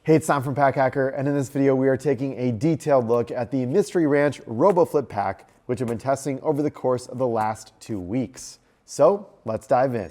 Hey, it's Sam from Pack Hacker, and in this video we are taking a detailed look at the Mystery Ranch Robo Flip Pack, which I've been testing over the course of the last 2 weeks. So let's dive in.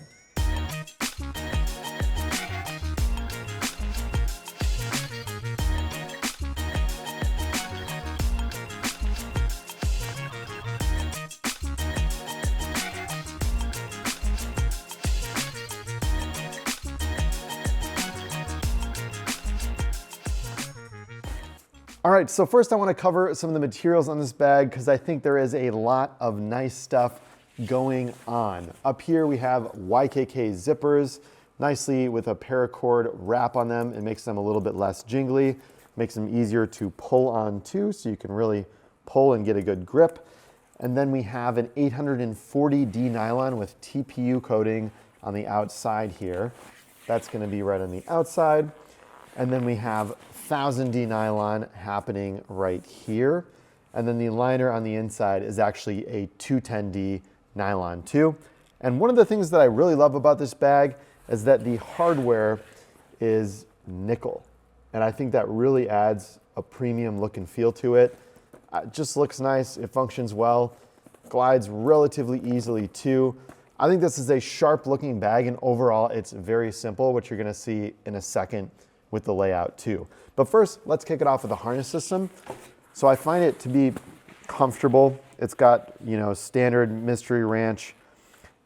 All right, so first I want to cover some of the materials on this bag because I think there is a lot of nice stuff going on. Up here we have YKK zippers, nicely with a paracord wrap on them. It makes them a little bit less jingly, makes them easier to pull on too, so you can really pull and get a good grip. And then we have an 840D nylon with TPU coating on the outside here. That's going to be right on the outside. And then we have 1000D nylon happening right here. And then the liner on the inside is actually a 210D nylon too. And one of the things that I really love about this bag is that the hardware is nickel. And I think that really adds a premium look and feel to it. It just looks nice, it functions well, glides relatively easily too. I think this is a sharp looking bag, and overall it's very simple, which you're gonna see in a second with the layout too. But first, let's kick it off with the harness system. So I find it to be comfortable. It's got, standard Mystery Ranch,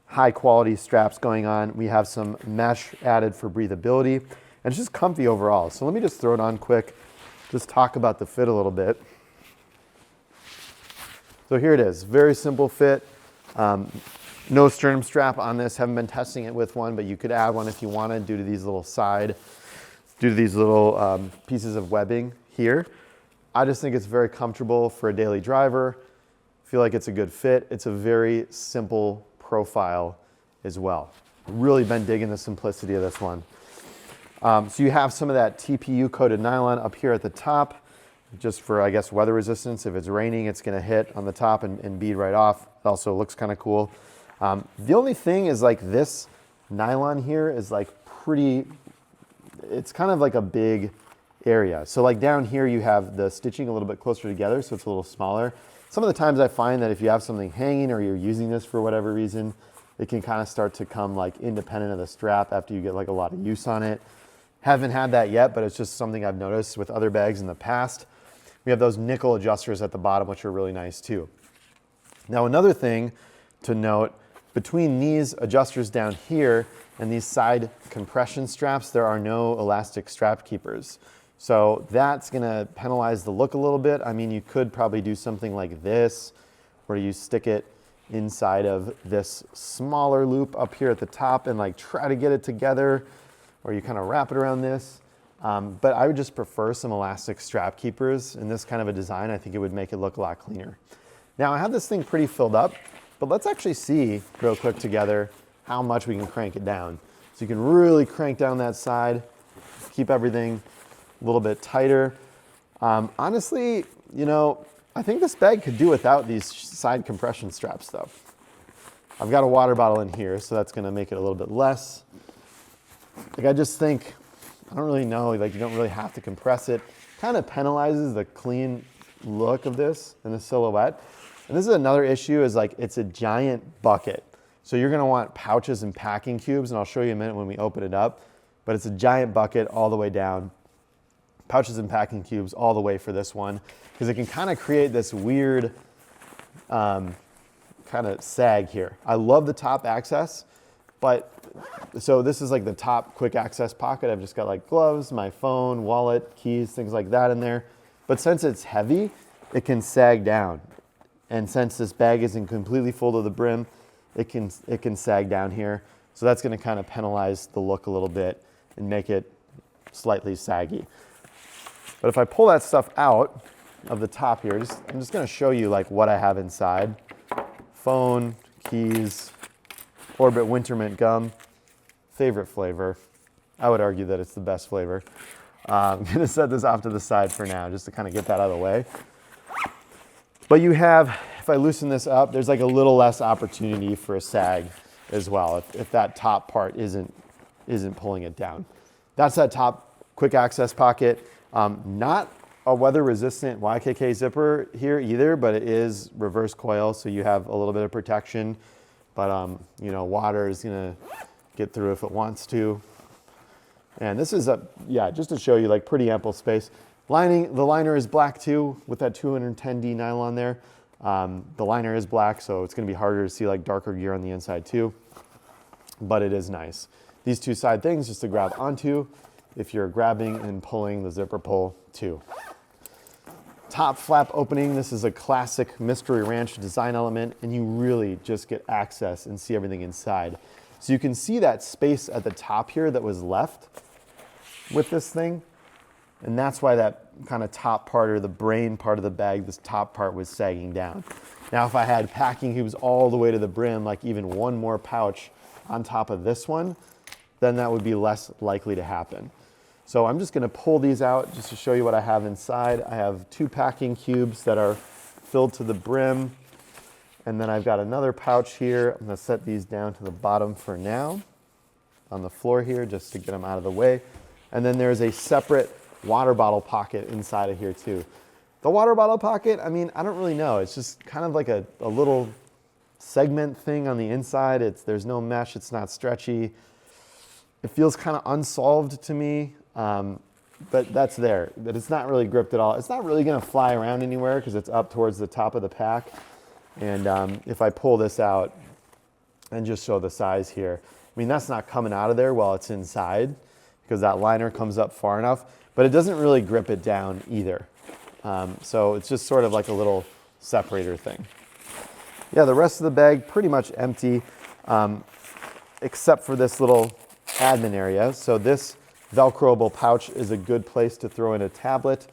high quality straps going on. We have some mesh added for breathability, and it's just comfy overall. So let me just throw it on quick, just talk about the fit a little bit. So here it is, very simple fit. No sternum strap on this, haven't been testing it with one, but you could add one if you wanted due to these little pieces of webbing here. I just think it's very comfortable for a daily driver. Feel like it's a good fit. It's a very simple profile as well. Really been digging the simplicity of this one. So you have some of that TPU coated nylon up here at the top, just for, I guess, weather resistance. If it's raining, it's gonna hit on the top and bead right off. It also looks kind of cool. The only thing is this nylon here is it's kind of like a big area. So down here you have the stitching a little bit closer together, so it's a little smaller. Some of the times I find that if you have something hanging or you're using this for whatever reason, it can kind of start to come independent of the strap after you get a lot of use on it. Haven't had that yet, but it's just something I've noticed with other bags in the past. We have those nickel adjusters at the bottom, which are really nice too. Now another thing to note, between these adjusters down here and these side compression straps, there are no elastic strap keepers. So that's gonna penalize the look a little bit. I mean, you could probably do something like this, where you stick it inside of this smaller loop up here at the top and try to get it together, or you kind of wrap it around this. But I would just prefer some elastic strap keepers in this kind of a design. I think it would make it look a lot cleaner. Now I have this thing pretty filled up, but let's actually see real quick together how much we can crank it down. So you can really crank down that side, keep everything a little bit tighter. Honestly, I think this bag could do without these side compression straps though. I've got a water bottle in here, so that's gonna make it a little bit less. I just think, I don't really know, you don't really have to compress it. Kind of penalizes the clean look of this and the silhouette. And this is another issue, is it's a giant bucket. So you're gonna want pouches and packing cubes, and I'll show you in a minute when we open it up, but it's a giant bucket all the way down. Pouches and packing cubes all the way for this one, because it can kind of create this weird kind of sag here. I love the top access, but so this is the top quick access pocket. I've just got gloves, my phone, wallet, keys, things like that in there. But since it's heavy, it can sag down. And since this bag isn't completely full to the brim, it can sag down here. So that's gonna kind of penalize the look a little bit and make it slightly saggy. But if I pull that stuff out of the top here, I'm just gonna show you what I have inside. Phone, keys, Orbit Winter Mint gum, favorite flavor. I would argue that it's the best flavor. I'm gonna set this off to the side for now, just to kind of get that out of the way. But you have, if I loosen this up, there's a little less opportunity for a sag as well, if that top part isn't pulling it down. That's that top quick access pocket. Not a weather resistant YKK zipper here either, but it is reverse coil, so you have a little bit of protection. But you know, water is gonna get through if it wants to. And this is yeah, just to show you, like, pretty ample space. The liner is black too, with that 210D nylon there. The liner is black, so it's gonna be harder to see like darker gear on the inside too, but it is nice. These two side things just to grab onto if you're grabbing and pulling the zipper pull too. Top flap opening, this is a classic Mystery Ranch design element, and you really just get access and see everything inside. So you can see that space at the top here that was left with this thing, and that's why that kind of top part, or the brain part of the bag, this top part was sagging down. Now if I had packing cubes all the way to the brim, like even one more pouch on top of this one, then that would be less likely to happen. So I'm just gonna pull these out just to show you what I have inside. I have 2 packing cubes that are filled to the brim, and then I've got another pouch here. I'm gonna set these down to the bottom for now on the floor here just to get them out of the way. And then there's a separate water bottle pocket inside of here too. The water bottle pocket, I mean, I don't really know. It's just kind of like a little segment thing on the inside. There's no mesh, it's not stretchy. It feels kind of unsolved to me, but that's there. But it's not really gripped at all. It's not really gonna fly around anywhere because it's up towards the top of the pack. And if I pull this out and just show the size here, I mean, that's not coming out of there while it's inside because that liner comes up far enough, but it doesn't really grip it down either. So it's just sort of like a little separator thing. Yeah, the rest of the bag pretty much empty, except for this little admin area. So this Velcroable pouch is a good place to throw in a tablet.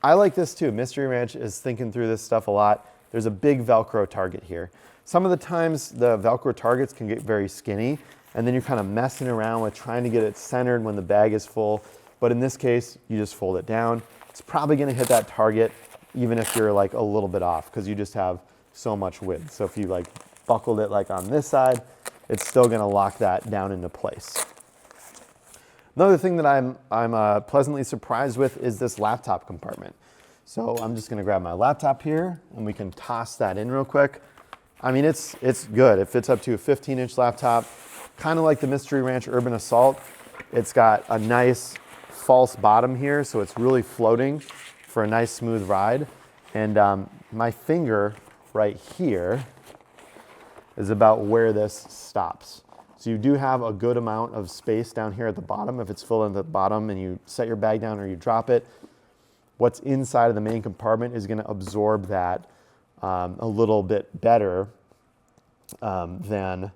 I like this too. Mystery Ranch is thinking through this stuff a lot. There's a big Velcro target here. Some of the times the Velcro targets can get very skinny, and then you're kind of messing around with trying to get it centered when the bag is full. But in this case, you just fold it down. It's probably gonna hit that target even if you're like a little bit off because you just have so much width. So if you like buckled it like on this side, it's still gonna lock that down into place. Another thing that I'm pleasantly surprised with is this laptop compartment. So I'm just gonna grab my laptop here and we can toss that in real quick. I mean, it's good. It fits up to a 15-inch laptop, kind of like the Mystery Ranch Urban Assault. It's got a nice false bottom here, so it's really floating for a nice smooth ride. And my finger right here is about where this stops. So you do have a good amount of space down here at the bottom. If it's filled in at the bottom and you set your bag down or you drop it, what's inside of the main compartment is gonna absorb that a little bit better than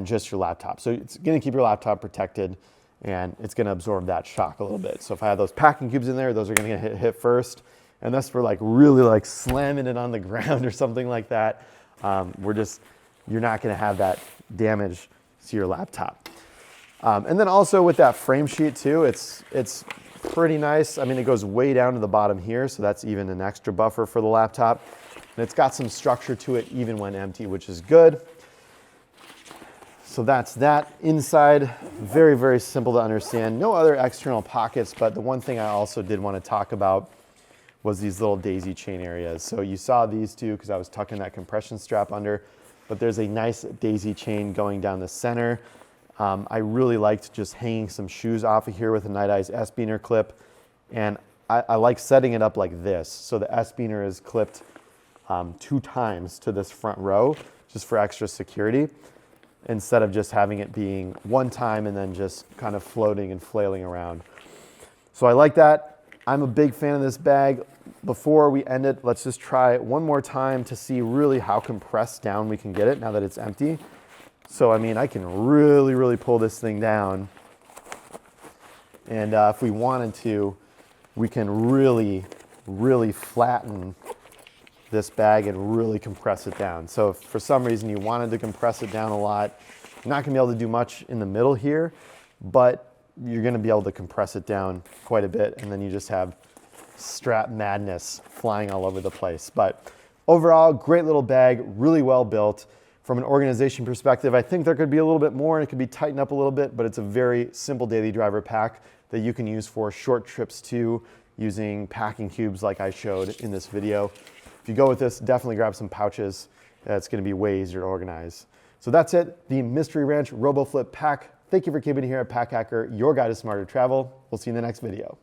just your laptop. So it's gonna keep your laptop protected and it's gonna absorb that shock a little bit. So if I have those packing cubes in there, those are gonna get hit first. Unless we're like really like slamming it on the ground or something like that, you're not gonna have that damage to your laptop. And then also with that frame sheet too, it's pretty nice. I mean, it goes way down to the bottom here, so that's even an extra buffer for the laptop. And it's got some structure to it even when empty, which is good. So that's that. Inside, very, very simple to understand. No other external pockets, but the one thing I also did want to talk about was these little daisy chain areas. So you saw these two because I was tucking that compression strap under, but there's a nice daisy chain going down the center. I really liked just hanging some shoes off of here with a Night Eyes S-Beaner clip. And I like setting it up like this. So the S-Beaner is clipped 2 times to this front row, just for extra security, instead of just having it being one time and then just kind of floating and flailing around. So I like that. I'm a big fan of this bag. Before we end it, let's just try it one more time to see really how compressed down we can get it now that it's empty. So, I mean, I can really, really pull this thing down. And if we wanted to, we can really, really flatten this bag and really compress it down. So if for some reason you wanted to compress it down a lot, you're not gonna be able to do much in the middle here, but you're gonna be able to compress it down quite a bit, and then you just have strap madness flying all over the place. But overall, great little bag, really well built. From an organization perspective, I think there could be a little bit more and it could be tightened up a little bit, but it's a very simple daily driver pack that you can use for short trips too, using packing cubes like I showed in this video. If you go with this, definitely grab some pouches. It's going to be way easier to organize. So that's it, the Mystery Ranch Robo Flip Pack. Thank you for keeping it here at Pack Hacker, your guide to smarter travel. We'll see you in the next video.